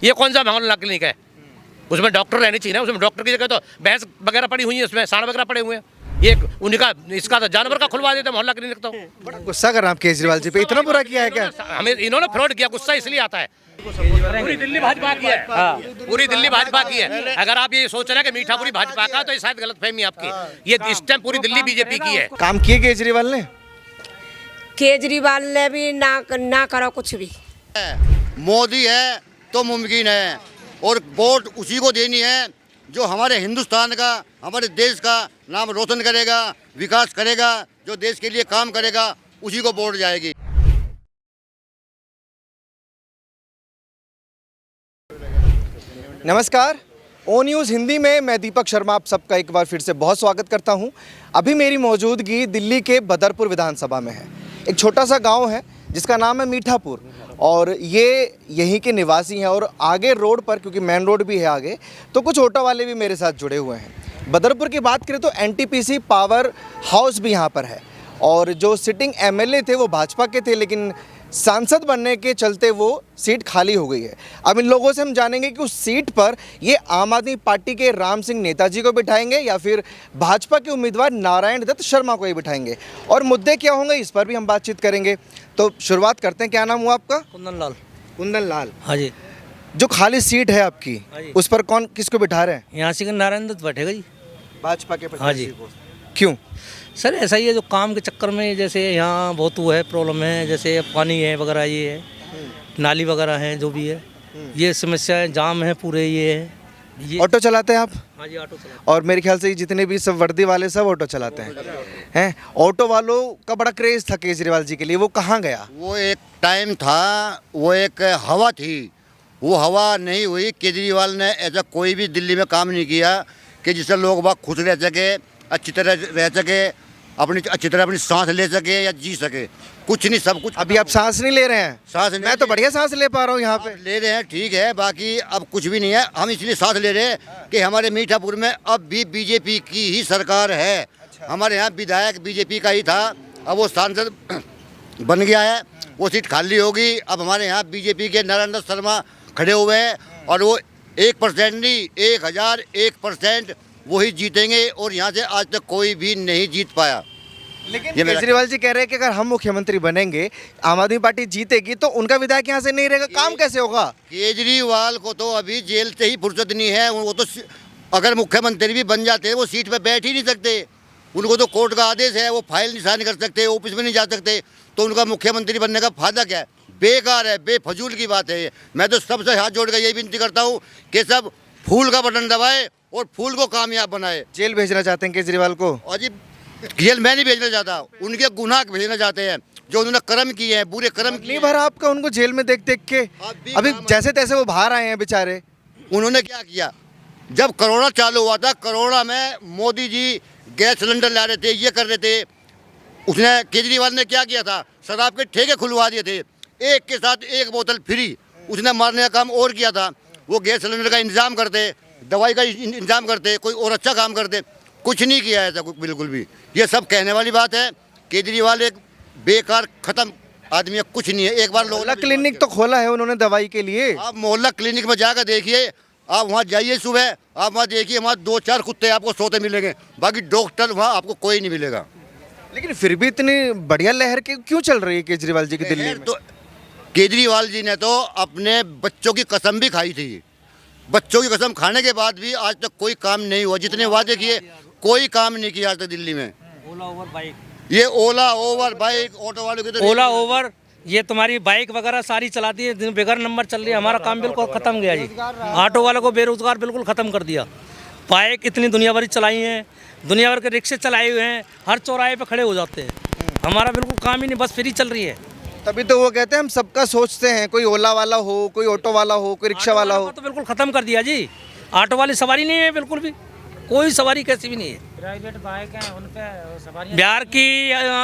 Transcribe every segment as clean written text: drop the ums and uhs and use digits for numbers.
ये कौन सा मोहल्ला क्लिनिक है? उसमें डॉक्टर रहनी चाहिए ना, उसमें डॉक्टर की जगह तो भैंस वगैरह पड़ी हुई है, उसमें सांड वगैरह पड़े हुए हैं। ये उनका इसका तो जानवर का खुलवा देते मोहल्ला क्लिनिक। तो बड़ा गुस्सा कर रहा हूँ केजरीवाल जी पे, इतना बुरा किया है क्या? हमें इन्होंने फ्रॉड किया, गुस्सा इसलिए आता है। पूरी दिल्ली भाजपा की है, पूरी दिल्ली भाजपा की है। अगर आप ये सोच रहे हैं कि मीठापुरी भाजपा का, तो ये शायद गलतफहमी आपकी। ये इस टाइम पूरी दिल्ली बीजेपी की है। काम किए केजरीवाल ने? केजरीवाल ने भी ना करो कुछ भी। मोदी है तो मुमकिन है, और वोट उसी को देनी है जो हमारे हिंदुस्तान का, हमारे देश का नाम रोशन करेगा, विकास करेगा, जो देश के लिए काम करेगा, उसी को वोट जाएगी। नमस्कार, ओ न्यूज़ हिंदी में मैं दीपक शर्मा आप सबका एक बार फिर से बहुत स्वागत करता हूं। अभी मेरी मौजूदगी दिल्ली के बदरपुर विधानसभा में है। एक छोटा सा गांव है जिसका नाम है मीठापुर, और ये यहीं के निवासी हैं। और आगे रोड पर, क्योंकि मेन रोड भी है आगे, तो कुछ ऑटो वाले भी मेरे साथ जुड़े हुए हैं। बदरपुर की बात करें तो एनटीपीसी पावर हाउस भी यहाँ पर है, और जो सिटिंग एमएलए थे वो भाजपा के थे, लेकिन सांसद बनने के चलते वो सीट खाली हो गई है। अब इन लोगों से हम जानेंगे कि उस सीट पर ये आम आदमी पार्टी के राम सिंह नेताजी को बिठाएंगे या फिर भाजपा के उम्मीदवार नारायण दत्त शर्मा को ही बिठाएंगे, और मुद्दे क्या होंगे इस पर भी हम बातचीत करेंगे। तो शुरुआत करते हैं। क्या नाम हुआ आपका? कुंदन लाल। कुंदन लाल। हाँ जी। जो खाली सीट है आपकी, हाँ जी। उस पर कौन किसको बिठा रहे हैं? यहाँ से नारायण दत्त बैठेगा जी। भाजपा के हाँ जी। को। क्यों? सर ऐसा ही है, जो काम के चक्कर में जैसे यहाँ बहुत वो है, प्रॉब्लम है, जैसे पानी है वगैरह, ये है, नाली वगैरह है, जो भी है, ये समस्याएं, जाम है पूरे, ये है ये। ऑटो चलाते हैं आप? हाँ जी, ऑटो चला। और मेरे ख्याल से ये जितने भी सब वर्दी वाले सब ऑटो चलाते हैं। ऑटो वालों का बड़ा क्रेज था केजरीवाल जी के लिए, वो कहाँ गया? वो एक टाइम था, वो एक हवा थी, वो हवा नहीं हुई। केजरीवाल ने ऐसा कोई भी दिल्ली में काम नहीं किया कि जिससे लोग बाग खुश रह सके, अच्छी तरह रह सके, अच्छी तरह अपनी सांस ले सके या जी सके। कुछ नहीं, सब कुछ। अभी आप सांस नहीं ले रहे हैं? सांस मैं तो बढ़िया सांस ले पा रहा हूँ यहाँ पे। ले रहे हैं, ठीक है, बाकी अब कुछ भी नहीं है। हम इसलिए सांस ले रहे हैं कि हमारे मीठापुर में अब भी बीजेपी की ही सरकार है। हमारे यहाँ विधायक बीजेपी का ही था, अब वो सांसद बन गया है, वो सीट खाली होगी। अब हमारे यहाँ बीजेपी के नारायण दत्त शर्मा खड़े हुए हैं, और वो 1% नहीं, 1001% वही जीतेंगे, और यहाँ से आज तक कोई भी नहीं जीत पाया। लेकिन केजरीवाल जी कह रहे हैं कि अगर हम मुख्यमंत्री बनेंगे, आम आदमी पार्टी जीतेगी, तो उनका विधायक यहाँ से नहीं रहेगा, काम कैसे होगा? केजरीवाल को तो अभी जेल से ही फुर्सत नहीं है। वो तो अगर मुख्यमंत्री भी बन जाते हैं, वो सीट पे बैठ ही नहीं सकते। उनको तो कोर्ट का आदेश है, वो फाइल नहीं साइन कर सकते, ऑफिस में नहीं जा सकते, तो उनका मुख्यमंत्री बनने का फायदा क्या है? बेकार है, बेफजूल की बात है ये। मैं तो सबसे हाथ जोड़ कर यही विनती करता हूँ कि सब फूल का बटन दबाए और फूल को कामयाब बनाए। जेल भेजना चाहते हैं केजरीवाल को? और जी, जेल मैं नहीं भेजना चाहता, उनके गुनाह भेजना चाहते हैं, जो उन्होंने कर्म किए हैं, बुरे कर्म नहीं भरा आपका उनको जेल में देख देख के? अभी जैसे तैसे वो बाहर आए हैं बेचारे। उन्होंने क्या किया? जब कोरोना चालू हुआ था, कोरोना में मोदी जी गैस सिलेंडर ला रहे थे, ये कर रहे थे, उसने केजरीवाल ने क्या किया था? शराब के ठेके खुलवा दिए थे, एक के साथ एक बोतल फ्री। उसने मारने का काम और किया था। वो गैस सिलेंडर का इंतजाम करते, दवाई का इंतजाम करते, कोई और अच्छा काम करते, कुछ नहीं किया ऐसा कुछ, बिल्कुल भी। ये सब कहने वाली बात है। केजरीवाल एक बेकार खत्म आदमी है, कुछ नहीं है। एक बार मोहल्ला क्लिनिक तो खोला है उन्होंने दवाई के लिए। आप मोहल्ला क्लिनिक में जाकर देखिए, आप वहाँ जाइए सुबह, आप वहाँ देखिए, वहाँ 2-4 कुत्ते आपको सोते मिलेंगे, बाकी डॉक्टर वहाँ आपको कोई नहीं मिलेगा। लेकिन फिर भी इतनी बढ़िया लहर क्यों चल रही है केजरीवाल जी की दिल्ली में? तो केजरीवाल जी ने तो अपने बच्चों की कसम भी खाई थी। बच्चों की कसम खाने के बाद भी आज तक कोई काम नहीं हुआ। जितने वादे किए, कोई काम नहीं किया आज तक दिल्ली में। ओला ओवर बाइक, ये ओला ओवर बाइक, ऑटो वालों की तो ओला ओवर, ये तुम्हारी बाइक वगैरह सारी चलाती है, बगैर नंबर चल रही है। हमारा काम बिल्कुल खत्म गया जी। ऑटो वालों को बेरोजगार बिल्कुल खत्म कर दिया। बाइक इतनी दुनिया भर चलाई हैं, दुनिया भर के रिक्शे चलाए हुए हैं, हर चौराहे पे खड़े हो जाते हैं। हमारा बिल्कुल काम ही नहीं, बस फ्री चल रही है। तभी तो वो कहते हैं हम सबका सोचते हैं, कोई ओला वाला हो, कोई ऑटो वाला हो, कोई रिक्शा वाला हो। तो बिल्कुल खत्म कर दिया जी। ऑटो वाली सवारी नहीं है, बिल्कुल भी कोई सवारी कैसी भी नहीं है। प्राइवेट बाइक हैं, उन पे सवारी। बिहार की,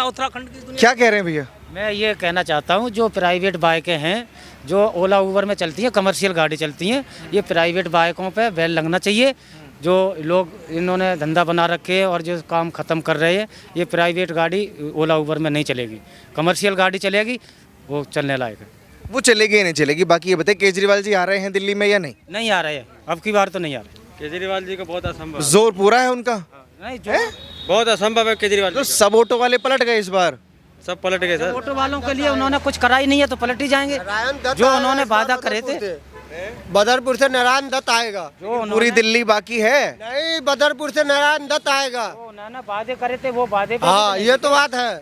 उत्तराखंड की दुनिया। क्या कह रहे हैं भैया? मैं ये कहना चाहता हूँ, जो प्राइवेट बाइकें हैं, जो ओला उबर में चलती हैं, कमर्शियल गाड़ी चलती हैं, ये प्राइवेट बाइकों पे बैन लगना चाहिए। जो लोग इन्होंने धंधा बना रखे हैं और जो काम ख़त्म कर रहे हैं, ये प्राइवेट गाड़ी ओला उबर में नहीं चलेगी, कमर्शियल गाड़ी चलेगी, वो चलने लायक है। वो चलेगी या नहीं चलेगी। बाकी ये बताइए केजरीवाल जी आ रहे हैं दिल्ली में या नहीं? नहीं आ रहे हैं, अब की बार तो नहीं आ रहे। केजरीवाल जी का बहुत असंभव जोर पूरा है उनका? नहीं, जो बहुत असंभव है केजरीवाल तो जी सब ऑटो वाले पलट गए इस बार। का। सब पलट गए सर। ऑटो वालों के लिए उन्होंने कुछ करा ही नहीं है तो पलट ही जाएंगे। जो उन्होंने वादा करे थे, बदरपुर से नारायण दत्त आएगा। जो पूरी दिल्ली बाकी है। नहीं, बदरपुर से नारायण दत्त आएगा। उन्होंने वादे करे थे वो वादे पे हाँ, ये तो बात है।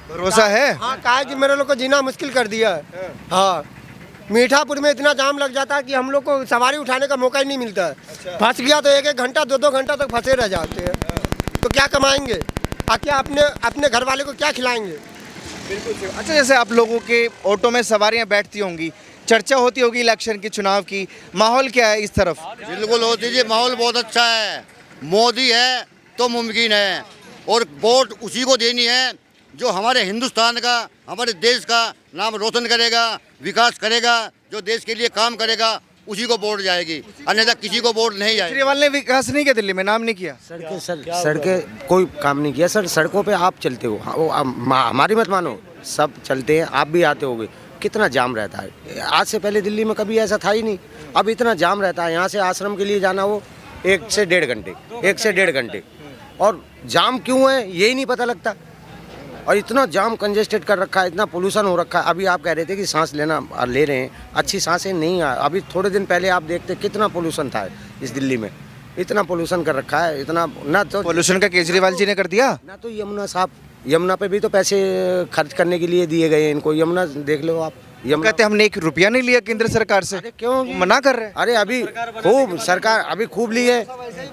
भरोसा है? हाँ, काहे कि मेरे लोग को जीना मुश्किल कर दिया है। हाँ, मीठापुर में इतना जाम लग जाता है कि हम लोग को सवारी उठाने का मौका ही नहीं मिलता है। फंस गया तो 1-1 घंटा 2-2 घंटा तक फंसे रह जाते हैं। तो क्या कमाएंगे? क्या अपने घर वाले को क्या खिलाएंगे? अच्छा, जैसे आप लोगों के ऑटो में सवारियां बैठती होंगी, चर्चा होती होगी इलेक्शन की, चुनाव की, माहौल क्या है इस तरफ? बिल्कुल होती जी, माहौल बहुत अच्छा है। मोदी है तो मुमकिन है, और वोट उसी को देनी है जो हमारे हिंदुस्तान का, हमारे देश का नाम रोशन करेगा, विकास करेगा, जो देश के लिए काम करेगा, उसी को वोट जाएगी, अन्यथा किसी को वोट नहीं जाएगी। केजरीवाल ने विकास नहीं किया दिल्ली में, नाम नहीं किया। सड़कें कोई काम नहीं किया सर। सड़कों पे आप चलते हो, हमारी मत मानो, सब चलते हैं, आप भी आते होगे, कितना जाम रहता है। आज से पहले दिल्ली में कभी ऐसा था ही नहीं। अब इतना जाम रहता है, यहाँ से आश्रम के लिए जाना हो 1 से 1.5 घंटे, और जाम क्यों है यही नहीं पता लगता। और इतना जाम कंजेस्टेड कर रखा है, इतना पोल्यूशन हो रखा है। अभी आप कह रहे थे कि सांस लेना ले रहे हैं, अच्छी सांसें नहीं आ। अभी थोड़े दिन पहले आप देखते कितना पोल्यूशन था इस दिल्ली में, इतना पोल्यूशन कर रखा है, इतना ना तो पॉल्यूशन का केजरीवाल जी ने कर दिया ना। तो यमुना पे भी तो पैसे खर्च करने के लिए दिए गए हैं इनको। यमुना देख लो आप, यमुना कहते हमने 1 रुपया नहीं लिया केंद्र सरकार से। अरे क्यों मना कर रहे हैं? अरे अभी खूब सरकार अभी खूब ली है,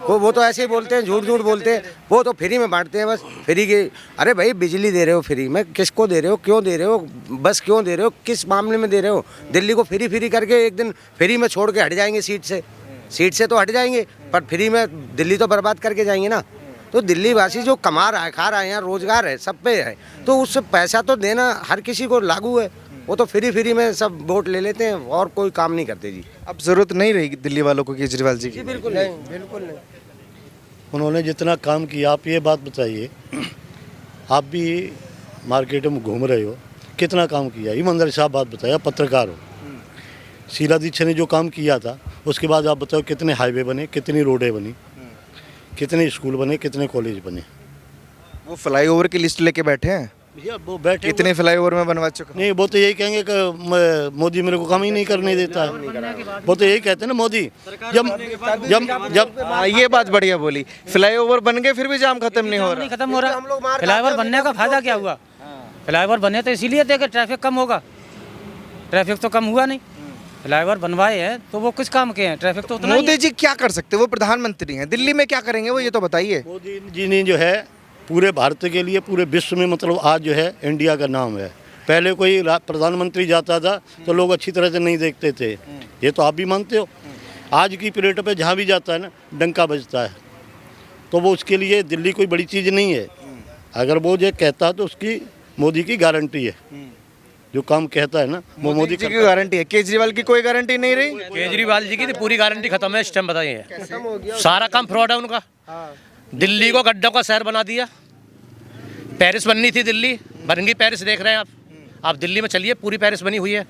वो तो ऐसे ही बोलते हैं, झूठ बोलते हैं। वो तो फ्री में बांटते हैं, बस फ्री के। अरे भाई, बिजली दे रहे हो फ्री में, किसको दे रहे हो, क्यों दे रहे हो, बस क्यों दे रहे हो, किस मामले में दे रहे हो? दिल्ली को फ्री करके एक दिन फ्री में छोड़ के हट जाएंगे सीट से तो हट जाएंगे, पर फ्री में दिल्ली तो बर्बाद करके जाएंगे ना। तो दिल्ली वासी जो कमा रहा है, खा रहा है, यहाँ रोजगार है, सब पे है, तो उससे पैसा तो देना हर किसी को लागू है। वो तो फ्री में सब वोट ले लेते हैं और कोई काम नहीं करते जी। अब जरूरत नहीं रहेगी दिल्ली वालों को केजरीवाल जी की? बिल्कुल नहीं। उन्होंने जितना काम किया, आप ये बात बताइए, आप भी मार्केट में घूम रहे हो, कितना काम किया? ईमानदारी साहब बात बताया, पत्रकार हो। शीला दीक्षित ने जो काम किया था, उसके बाद आप बताओ कितने हाईवे बने, कितनी रोडें बनी, कितने स्कूल बने, कितने कॉलेज बने। वो फ्लाईओवर की लिस्ट लेके बैठे हैं भैया, वो बैठे कितने फ्लाईओवर में बनवा चुका? नहीं, वो तो यही कहेंगे कि मोदी मेरे को काम ही नहीं करने देता है। वो तो यही कहते हैं ना, मोदी जब ये बात बढ़िया बोली, फ्लाईओवर बन गए फिर भी जाम खत्म नहीं हो रहा। खत्म हो रहा। फ्लाईओवर बनने का फायदा क्या हुआ? फ्लाईओवर बने तो इसीलिए थे कि ट्रैफिक कम होगा। ट्रैफिक तो कम हुआ नहीं। फ्लाईओवर बनवाए हैं तो वो किस काम के हैं? ट्रैफिक तो उतना ही है। मोदी जी क्या कर सकते हैं? वो प्रधानमंत्री हैं, दिल्ली में क्या करेंगे वो, ये तो बताइए। मोदी जी ने जो है पूरे भारत के लिए, पूरे विश्व में, मतलब आज जो है इंडिया का नाम है। पहले कोई प्रधानमंत्री जाता था तो लोग अच्छी तरह से नहीं देखते थे, ये तो आप भी मानते हो। आज की पीरियड पे जहाँ भी जाता है ना, डंका बजता है। तो वो उसके लिए दिल्ली कोई बड़ी चीज़ नहीं है। अगर वो जो कहता है तो उसकी मोदी की गारंटी है, जो काम कहता है ना वो मोदी जी की गारंटी है। केजरीवाल की कोई गारंटी नहीं रही? केजरीवाल जी की तो पूरी गारंटी खत्म है इस टाइम, बताइए। सारा काम फ्रॉड है उनका। दिल्ली को गड्ढों का शहर बना दिया। पेरिस बननी थी, दिल्ली बन गई पेरिस, देख रहे हैं आप दिल्ली में चलिए, पूरी पेरिस बनी हुई है।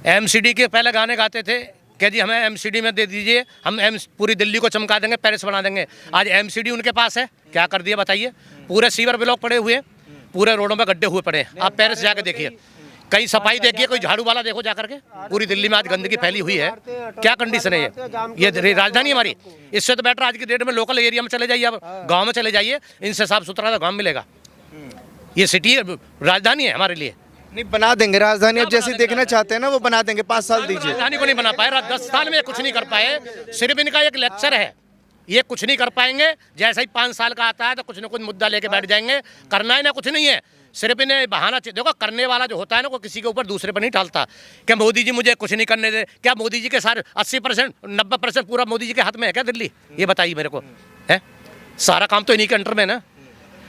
एमसीडी के पहले गाने गाते थे कि जी हमें एमसीडी में दे दीजिए, हम पूरी दिल्ली को चमका देंगे, पेरिस बना देंगे। आज एमसीडी उनके पास है, क्या कर दिया बताइए? पूरे सीवर ब्लॉक पड़े हुए, पूरे रोडों में गड्ढे हुए पड़े हैं। आप पेरिस जाके देखिए, कहीं सफाई देखिए, कोई झाड़ू वाला देखो जाकर के। पूरी दिल्ली में आज गंदगी फैली हुई है, क्या कंडीशन है ये राजधानी हमारी। इससे तो बेटर आज की डेट में लोकल एरिया में चले जाइए, आप गांव में चले जाइए, इनसे साफ सुथरा गांव मिलेगा। ये सिटी राजधानी है हमारे लिए। नहीं, बना देंगे राजधानी, अब जैसे देखना चाहते हैं ना वो बना देंगे। 5 साल दीजिए। राजधानी को नहीं बना पाए, 10 साल में कुछ नहीं कर पाए। सिर्फ इनका एक लेक्चर है, ये कुछ नहीं कर पाएंगे। जैसे ही 5 साल का आता है तो कुछ ना कुछ मुद्दा लेके बैठ जाएंगे। करना ही ना कुछ नहीं है, सिर्फ इन्हें बहाना चाहिए। देखो, करने वाला जो होता है ना, वो किसी के ऊपर दूसरे पर नहीं टालता कि मोदी जी मुझे कुछ नहीं करने दे। क्या मोदी जी के सारे 80% 90% पूरा मोदी जी के हाथ में है क्या दिल्ली? ये बताइए मेरे को, है? सारा काम तो इन्हीं के अंडर में ना।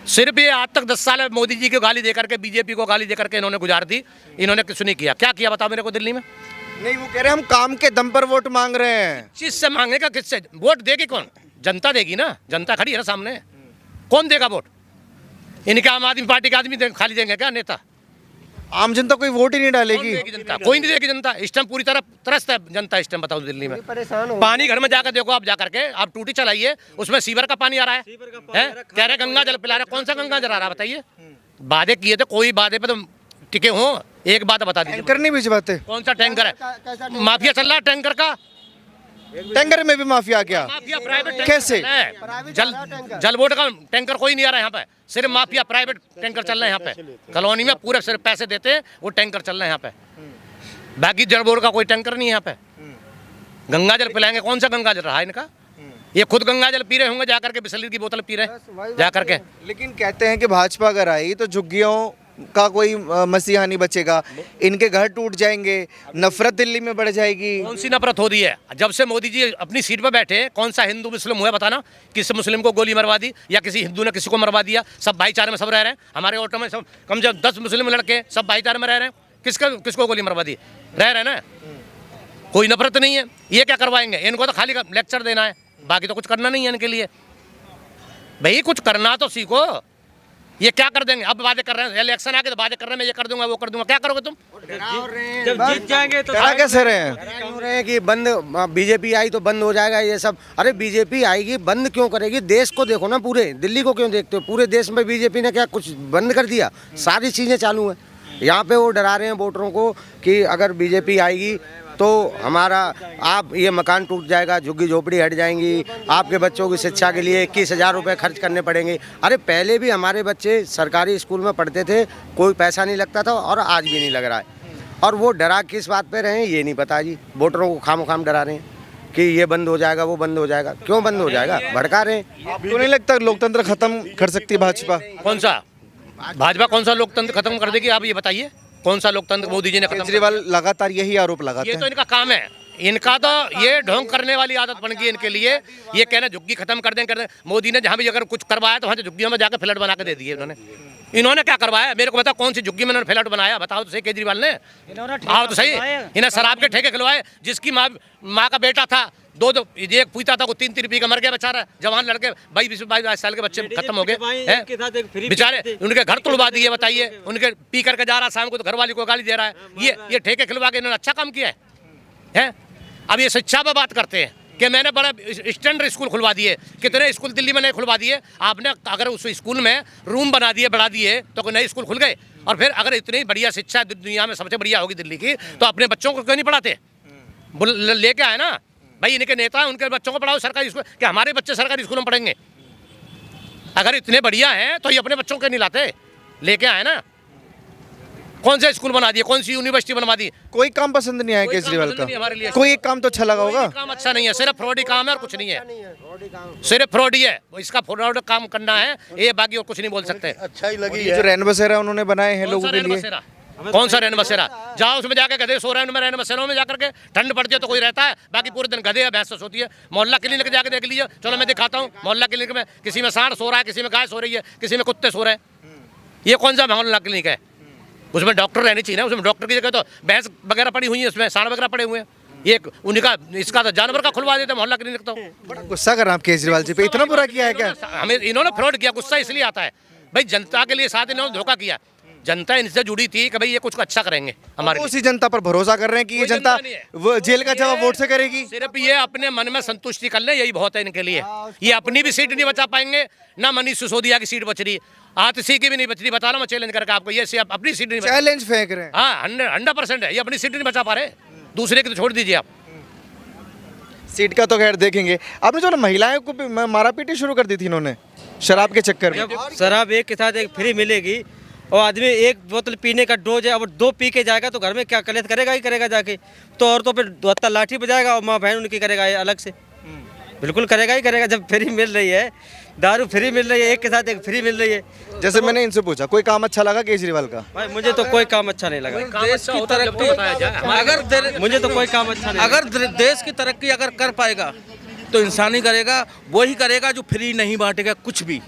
सिर्फ ये आज तक 10 साल मोदी जी को गाली देकर के, बीजेपी को गाली देकर के इन्होंने गुजार दी। इन्होंने कुछ नहीं किया। क्या किया बताओ मेरे को दिल्ली में? नहीं, वो कह रहे हैं हम काम के दम पर वोट मांग रहे हैं। किस से मांगेगा? किससे वोट देगी? कौन? जनता देगी ना, जनता खड़ी है ना सामने। कौन देगा वोट? इनके आम आदमी पार्टी के आदमी खाली देंगे क्या नेता? आम जनता कोई वोट ही नहीं कौन डालेगी। देगी जनता? कोई नहीं देगी जनता। इस टाइम पूरी तरह त्रस्त है जनता इस टाइम, बताओ दिल्ली में। परेशान हो पानी घर में जाकर देखो आप, जाकर के आप टूटी चलाइए, उसमें सीवर का पानी आ रहा है, कह रहे गंगा जल पिला रहे, कौन सा गंगा जल आ रहा है बताइए? वादे किए थे, कोई वादे पे तो टिके हो? एक बात बता दीजिए, टैंकर नहीं भिजवाते? कौन सा टैंकर है? माफिया चल रहा है टैंकर का। टैंकर में भी माफिया आ गया? माफिया प्राइवेट टैंकर कैसे? चल रहा है। जल बोर्ड का टैंकर कोई नहीं आ रहा है यहाँ पे, सिर्फ माफिया प्राइवेट टैंकर चल रहे हैं यहाँ पे कॉलोनी में, पूरे सिर्फ पैसे देते हैं वो टैंकर चल रहे हैं यहाँ पे। बाकी जल बोर्ड का कोई टैंकर नहीं है यहाँ पे। गंगा जल पिलाएंगे, कौन सा गंगा जल रहा है इनका? ये खुद गंगा जल पी रहे होंगे जाकर के, बिसलेरी की बोतल पी रहे जाकर के। लेकिन कहते हैं कि भाजपा अगर आई तो झुग्गियों का कोई मसीहा नहीं बचेगा, इनके घर टूट जाएंगे, नफरत दिल्ली में बढ़ जाएगी। कौन सी नफरत हो रही है? जब से मोदी जी अपनी सीट पर बैठे, कौन सा हिंदू मुस्लिम हुआ बताना? किस मुस्लिम को गोली मरवा दी या किसी हिंदू ने किसी को मरवा दिया? सब भाईचारे में सब रह रहे हैं। हमारे ऑटो में सब कम से कम 10 मुस्लिम लड़के सब भाईचारे में रह रहे हैं। किसको गोली मरवा दी? रह रहे हैं ना, कोई नफरत नहीं है। ये क्या करवाएंगे? इनको तो खाली लेक्चर देना है, बाकी तो कुछ करना नहीं है इनके लिए। भाई कुछ करना तो सीखो। ये क्या कर देंगे? अब वादे कर रहे हैं, इलेक्शन आके तो वादे कर रहे हैं, मैं ये कर दूंगा वो कर दूंगा। क्या करोगे तुम? जब जीत जाएंगे तो डरा कैसे रहे हैं? हो रहे हैं कि बंद, बीजेपी आई तो बंद हो जाएगा ये सब। अरे बीजेपी आएगी, बंद क्यों करेगी? देश को देखो ना, पूरे दिल्ली को क्यों देखते हो? पूरे देश में बीजेपी ने क्या कुछ बंद कर दिया? सारी चीज़ें चालू हैं। यहाँ पे वो डरा रहे हैं वोटरों को कि अगर बीजेपी आएगी तो हमारा आप ये मकान टूट जाएगा, झुग्गी झोपड़ी हट जाएंगी, आपके बच्चों की शिक्षा के लिए 21,000 रुपये खर्च करने पड़ेंगे। अरे पहले भी हमारे बच्चे सरकारी स्कूल में पढ़ते थे, कोई पैसा नहीं लगता था और आज भी नहीं लग रहा है। और वो डरा किस बात पे रहे हैं ये नहीं पता जी। वोटरों को खामोखाम डरा रहे हैं कि ये बंद हो जाएगा वो बंद हो जाएगा। क्यों बंद हो जाएगा? भड़का रहे हैं। आपको नहीं लगता लोकतंत्र खत्म कर सकती है भाजपा? कौन सा भाजपा कौन सा लोकतंत्र खत्म कर देगी? आप ये बताइए, कौन सा लोकतंत्र मोदी जी ने खत्म? केजरीवाल लगातार यही आरोप लगाते ये हैं। तो इनका काम है। इनका तो ये ढोंग करने वाली आदत बन गई इनके लिए। ये कहना झुग्गी खत्म कर दें। मोदी ने जहाँ भी अगर कुछ करवाया तो वहाँ से झुग्गियों में जाकर फ्लैट बना के दे दिए इन्होंने। इन्होंने क्या करवाया मेरे को बता? कौन सी झुग्गी में इन्होंने फ्लैट बनाया? बताओ तो सही केजरीवाल ने। आओ तो सही। इन्हें शराब के ठेके खिलवाए। जिसकी माँ का बेटा था, दो एक पूछता था, वो 3 रुपये का मर गया बेचारा। जवान लड़के 22 साल के बच्चे खत्म हो गए बेचारे। उनके घर तोड़वा दिए बताइए। उनके पी करके जा रहा शाम को तो घरवाली को गाली दे रहा है। ये ठेके खिलवा के इन्होंने अच्छा काम किया है। अब ये शिक्षा पर बात करते हैं कि मैंने बड़ा स्टैंडर्ड स्कूल खुलवा दिए। कितने स्कूल दिल्ली में नहीं खुलवा दिए आपने? अगर उस स्कूल में रूम बना दिए, बढ़ा दिए तो नए स्कूल खुल गए। और फिर अगर इतनी बढ़िया शिक्षा दुनिया में सबसे बढ़िया होगी दिल्ली की, तो अपने बच्चों को क्यों नहीं पढ़ाते? लेके आए ना भाई, इनके नेता उनके बच्चों को पढ़ाओ सरकारी स्कूल, कि हमारे बच्चे सरकारी स्कूल में पढ़ेंगे। अगर इतने बढ़िया हैं तो ये अपने बच्चों को नहीं लाते? लेके आए ना। कौन सा स्कूल बना दिए? कौन सी यूनिवर्सिटी बनवा दी? कोई काम पसंद नहीं आया कोई काम केजरीवाल पसंद नहीं हमारे का? लिए। कोई एक काम तो अच्छा लगा होगा? कोई काम अच्छा नहीं है, सिर्फ फ्रॉड ही काम है और कुछ नहीं है। सिर्फ फ्रॉड ही है, इसका फ्रॉड काम करना है ये, बाकी और कुछ नहीं बोल सकते। अच्छा ही लगी ये जो रैन बसेरा उन्होंने बनाए हैं लोगों के लिए, कौन सा रैन बसेरा? जाओ उसमें जाकर गधे सो रहे हैं, उनमें रैन बसेरों में जाकर के ठंड पड़ती है तो कोई रहता है, बाकी पूरे दिन गधे या भैंस सोती है। मोहल्ला क्लिनिक जाकर देख लीजिए। चलो मैं दिखाता हूँ मोहल्ला क्लिनिक में, किसी में सांड सो रहा है, किसी में गाय सो रही है, किसी में कुत्ते सो रहे हैं। ये कौन सा मोहल्ला क्लिनिक है? उसमें डॉक्टर रहनी चाहिए ना। उसमें डॉक्टर की जगह तो भैंस वगैरह पड़ी हुई है, उसमें सांड वगैरह पड़े हुए हैं। ये उनका इसका तो जानवर का खुलवा देते मोहल्ला क्लिनिक। तो बड़ा गुस्सा कर रहा आप केजरीवाल जी पे, इतना बुरा किया है क्या? हमें इन्होंने फ्रॉड किया। गुस्सा इसलिए आता है भाई, जनता के लिए साथ इन्होंने धोखा किया। जनता इनसे जुड़ी थी कि भाई ये कुछ अच्छा करेंगे हमारे लिए। उसी जनता पर भरोसा कर रहे हैं कि ये कोई जनता जनता नहीं है। वो जेल का जवाब वोट से करेगी। सिर्फ ये अपने मन में संतुष्टि कर ले, यही बहुत है इनके लिए। ये अपनी भी सीट नहीं बचा पाएंगे, ना मनीष सिसोदिया की सीट बच रही, आतिशी की भी नहीं बच रही। बता रहा मैं चैलेंज करके आपको, ये अपनी सीट नहीं। चैलेंज फेंक रहे हैं। हाँ 100% है, ये अपनी सीट नहीं बचा पा रहे, दूसरे की तो छोड़ दीजिए आप। सीट का तो खैर देखेंगे। आपने जो ना महिलाओं को भी मारा पीटी शुरू कर दी थी इन्होंने शराब के चक्कर में। शराब एक के साथ एक फ्री मिलेगी और आदमी एक बोतल पीने का डोज है, अब 2 पी के जाएगा तो घर में क्या कलेश करेगा ही करेगा जाके। तो औरतों पे हत्ता लाठी बजाएगा और माँ बहन उनकी करेगा ये अलग से। बिल्कुल करेगा ही करेगा। जब फ्री मिल रही है, दारू फ्री मिल रही है, एक के साथ एक फ्री मिल रही है। जैसे मैंने इनसे पूछा कोई काम अच्छा लगा केजरीवाल का? भाई मुझे तो कोई काम अच्छा नहीं लगा। देश की तरक्की अगर मुझे तो कोई काम अच्छा नहीं। अगर देश की तरक्की अगर कर पाएगा तो इंसान ही करेगा, वही करेगा जो फ्री नहीं बांटेगा कुछ भी।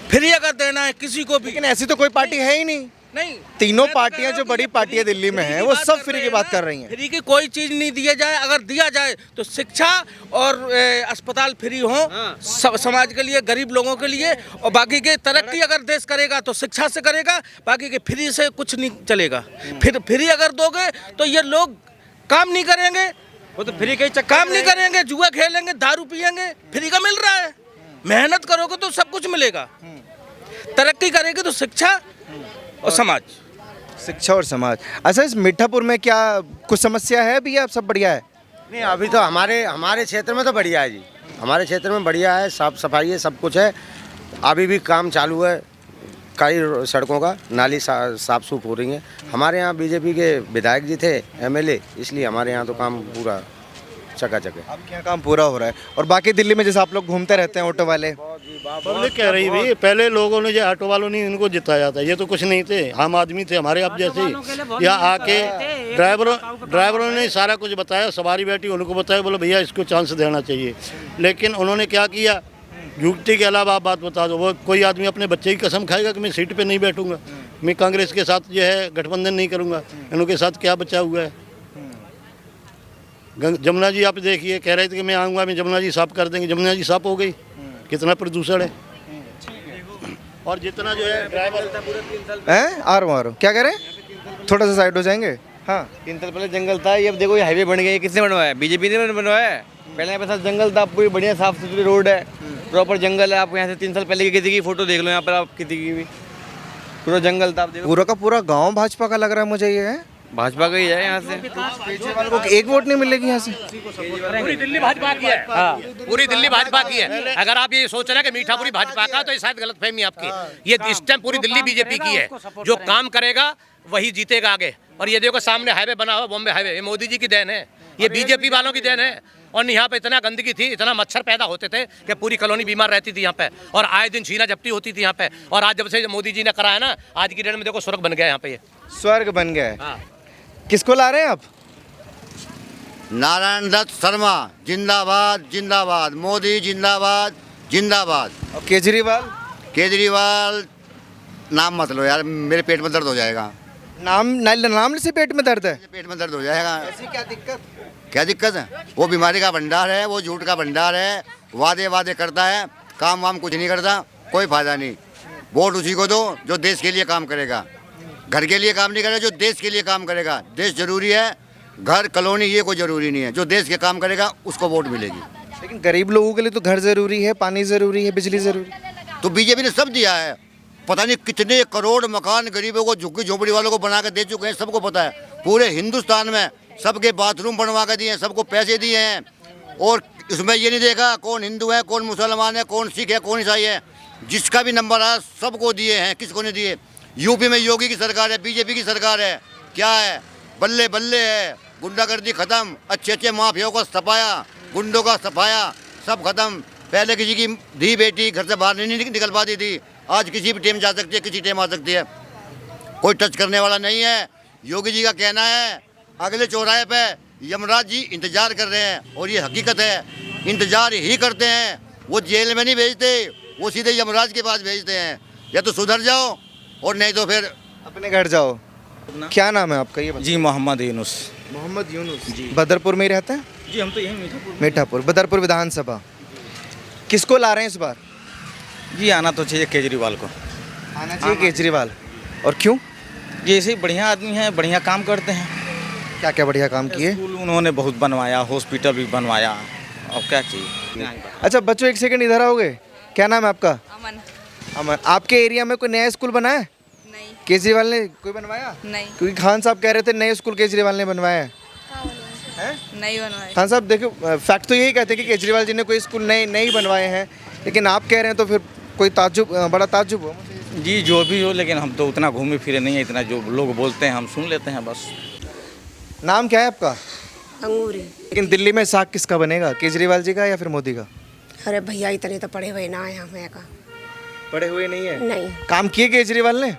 फ्री अगर देना है किसी को भी, लेकिन ऐसी तो कोई पार्टी है ही नहीं। नहीं, तीनों मैं तो पार्टियां कह रहा जो हूँ बड़ी कि पार्टियां दिल्ली में हैं वो सब फ्री की बात कर रही हैं। फ्री की कोई चीज़ नहीं दिया जाए, अगर दिया जाए तो शिक्षा और अस्पताल फ्री हो समाज के लिए, गरीब लोगों के लिए, और बाकी के तरक्की अगर देश करेगा तो शिक्षा से करेगा, बाकी के फ्री से कुछ नहीं चलेगा। फिर फ्री अगर दोगे तो ये लोग काम नहीं करेंगे, वो तो फ्री के चक्कर काम नहीं करेंगे, जुआ खेलेंगे, दारू पियेंगे, फ्री का मिल रहा है। मेहनत करोगे तो सब कुछ मिलेगा, तरक्की करेगी तो शिक्षा और समाज। शिक्षा और समाज। अच्छा, इस मीठापुर में क्या कुछ समस्या है अभी या सब बढ़िया है? नहीं, अभी तो हमारे क्षेत्र में तो बढ़िया है जी, हमारे क्षेत्र में बढ़िया है, साफ सफाई है, सब कुछ है। अभी भी काम चालू है, कई सड़कों का नाली साफ सूफ हो रही है। हमारे यहाँ बीजेपी के विधायक जी थे, एमएलए, इसलिए हमारे यहाँ तो काम पूरा चकाचक है। आपके यहाँ काम पूरा हो रहा है। और बाकी दिल्ली में जैसे आप लोग घूमते रहते हैं ऑटो वाले, पब्लिक कह रही भी पहले लोगों ने जो ऑटो वालों ने इनको जिताया था, ये तो कुछ नहीं थे, आम आदमी थे हमारे आप जैसे। यहाँ आके ड्राइवरों ने सारा कुछ बताया, सवारी बैठी उनको बताया, बोले भैया इसको चांस देना चाहिए। लेकिन उन्होंने क्या किया, युक्ति के अलावा आप बात बता दो, वो कोई आदमी अपने बच्चे की कसम खाएगा कि मैं सीट पे नहीं बैठूंगा, मैं कांग्रेस के साथ जो है गठबंधन नहीं करूंगा। इनके साथ क्या बचा हुआ है? जमुना जी आप देखिए, कह रहे थे कि मैं आऊँगा, मैं जमुना जी साफ कर देंगे, जमुना जी साफ हो गई, कितना प्रदूषण है। और जितना जो है ड्राइवर हैं आ रहा क्या कह रहे हैं, थोड़ा सा साइड हो जाएंगे। हाँ, 3 साल पहले जंगल था, ये अब देखो ये हाईवे बन गया, ये किसने बनवाया? बीजेपी ने बनवाया है। पहले यहाँ पे साथ जंगल था, पूरी बढ़िया साफ सुथरी रोड है, प्रॉपर जंगल है। आप यहाँ से 3 साल पहले की किसी की फोटो देख लो, यहाँ पर आप किसी की भी पूरा जंगल था। आप देखो पूरा का पूरा गांव भाजपा का लग रहा है मुझे ये है। भाजपा का ही है यहाँ से। केजरीवाल को एक वोट नहीं मिलेगी यहाँ से। पूरी दिल्ली भाजपा की है, पूरी दिल्ली भाजपा की है। अगर आप ये सोच रहे हैं कि मीठापुरी भाजपा का, तो ये शायद गलतफहमी आपकी। ये इस टाइम पूरी दिल्ली बीजेपी की है, जो काम करेगा वही जीतेगा आगे। और ये देखो सामने हाईवे बना हुआ, बॉम्बे हाईवे, ये मोदी जी की देन है, ये बीजेपी वालों की देन है। और यहाँ पे इतना गंदगी थी, इतना मच्छर पैदा होते थे कि पूरी कॉलोनी बीमार रहती थी यहाँ पे, और आए दिन छीना झपटी होती थी यहाँ पे। और आज जब से मोदी जी ने कराया ना, आज की डेट में देखो स्वर्ग बन गया यहाँ पे, ये स्वर्ग बन गया है। किसको ला रहे हैं आप? नारायण दत्त शर्मा जिंदाबाद जिंदाबाद, मोदी जिंदाबाद जिंदाबाद। और केजरीवाल? केजरीवाल नाम मत लो यार, मेरे पेट में दर्द हो जाएगा। नाम से पेट में दर्द है? पेट में दर्द हो जाएगा। ऐसी क्या दिक्कत? क्या दिक्कत है? वो बीमारी का भंडार है, वो झूठ का भंडार है, वादे करता है, काम वाम कुछ नहीं करता, कोई फायदा नहीं। वोट उसी को दो जो देश के लिए काम करेगा, घर के लिए काम नहीं करेगा, जो देश के लिए काम करेगा। देश जरूरी है, घर कॉलोनी ये कोई जरूरी नहीं है, जो देश के काम करेगा उसको वोट मिलेगी। लेकिन गरीब लोगों के लिए तो घर जरूरी है, पानी जरूरी है, बिजली जरूरी है। तो बीजेपी ने सब दिया है, पता नहीं कितने करोड़ मकान गरीबों को, झुग्गी झोपड़ी वालों को बना कर दे चुके हैं, सबको पता है। पूरे हिंदुस्तान में सबके बाथरूम बनवा कर दिए हैं, सबको पैसे दिए हैं। और इसमें ये नहीं देखा कौन हिंदू है, कौन मुसलमान है, कौन सिख है, कौन ईसाई है, जिसका भी नंबर आया सबको दिए हैं। किसको नहीं दिए? यूपी में योगी की सरकार है, बीजेपी की सरकार है, क्या है? बल्ले बल्ले है, गुंडागर्दी खत्म, अच्छे माफियाओं का सफाया, गुंडों का सफाया, सब खत्म। पहले किसी की धी बेटी घर से बाहर नहीं निकल पाती थी, आज किसी भी टाइम जा सकती है, किसी टाइम आ सकती है, कोई टच करने वाला नहीं है। योगी जी का कहना है अगले चौराहे पे यमराज जी इंतजार कर रहे हैं, और ये हकीकत है, इंतजार ही करते हैं। वो जेल में नहीं भेजते, वो सीधे यमराज के पास भेजते हैं। या तो सुधर जाओ और नहीं तो फिर अपने घर जाओ। क्या नाम है आपका? ये जी मोहम्मद यूनुस। मोहम्मद यूनुस जी। बदरपुर में ही रहते हैं? जी हम तो यहीं मीठापुर, बदरपुर विधानसभा। किसको ला रहे हैं इस बार? जी आना तो चाहिए केजरीवाल को, आना चाहिए केजरीवाल। और क्यों? ये ऐसे ही बढ़िया आदमी हैं, बढ़िया काम करते हैं। क्या क्या बढ़िया काम किए? स्कूल उन्होंने बहुत बनवाया, हॉस्पिटल भी बनवाया, और क्या चाहिए। अच्छा बच्चों एक सेकंड इधर आओगे? क्या नाम है आपका? अमन। अमन। आपके एरिया में कोई नया स्कूल बना है? नहीं। केजरीवाल ने कोई बनवाया? नहीं। क्योंकि खान साहब कह रहे थे नए स्कूल केजरीवाल ने बनवाया है। नहीं बनवाया। खान साहब देखो, फैक्ट तो यही कहते हैं कि केजरीवाल जी ने कोई स्कूल नए बनवाए हैं, लेकिन आप कह रहे हैं तो फिर कोई ताज्जुब, बड़ा ताज्जुब हो। जी जो भी हो, लेकिन हम तो उतना घूमे फिरे नहीं है, इतना जो लोग बोलते हैं हम सुन लेते हैं बस। नाम क्या है आपका? अंगूरी। लेकिन दिल्ली में साग किसका बनेगा, केजरीवाल जी का या फिर मोदी का? अरे भैया इतने तो पढ़े हुए ना है हमें का। पढ़े हुए नहीं है? नहीं। काम किए केजरीवाल ने?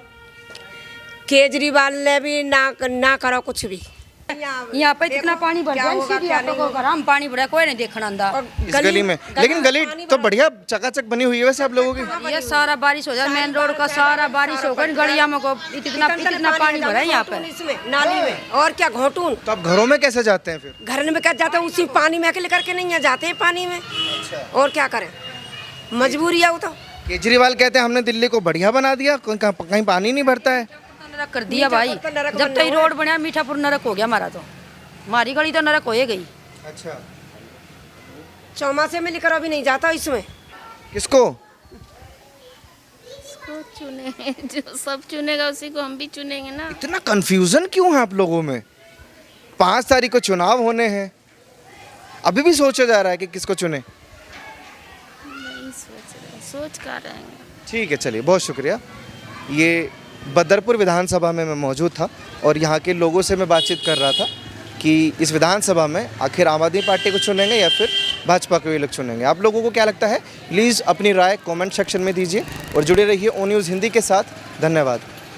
केजरीवाल ने भी ना करो कुछ भी। यहाँ पे इतना पानी भर गया, इसीलिए आप लोगों को हम पानी भरा, कोई नहीं देखना अंदर इस गली में। लेकिन गली तो बढ़िया चकाचक बनी हुई है वैसे आप लोगों की। ये सारा बारिश हो जाए, मेन रोड का सारा बारिश होकर गलिया में को इतना पानी भरा है यहाँ पे इसमें नाली में। और क्या घोटून। तो आप घरों में कैसे जाते हैं फिर? घर में क्या जाते हैं, उसी पानी में अकेले करके नहीं है, जाते हैं पानी में। और क्या करें, मजबूरी है वो तो। केजरीवाल कहते हैं हमने दिल्ली को बढ़िया बना दिया, कहीं पानी नहीं भरता है। नरक कर दिया भाई, जब तक रोड बना मीठापुर नरक हो गया हमारा, तो हमारी गली तो नरक हो गई। अच्छा, चौमासे में लेकर अभी नहीं जाता इसमें। किसको? चुने, जो सब चुनेगा उसी को हम भी चुनेंगे ना। इतना कंफ्यूजन क्यों है आप लोगों में? 5 तारीख को चुनाव होने हैं, अभी भी सोचा जा रहा है कि किसको चुने। नहीं सोच रहे, सोच कर रहे हैं। ठीक है, चलिए, बहुत शुक्रिया। ये बदरपुर विधानसभा में मैं मौजूद था और यहाँ के लोगों से मैं बातचीत कर रहा था कि इस विधानसभा में आखिर आम आदमी पार्टी को चुनेंगे या फिर भाजपा को ये लोग चुनेंगे। आप लोगों को क्या लगता है? प्लीज़ अपनी राय कमेंट सेक्शन में दीजिए और जुड़े रहिए ओ न्यूज़ हिंदी के साथ। धन्यवाद।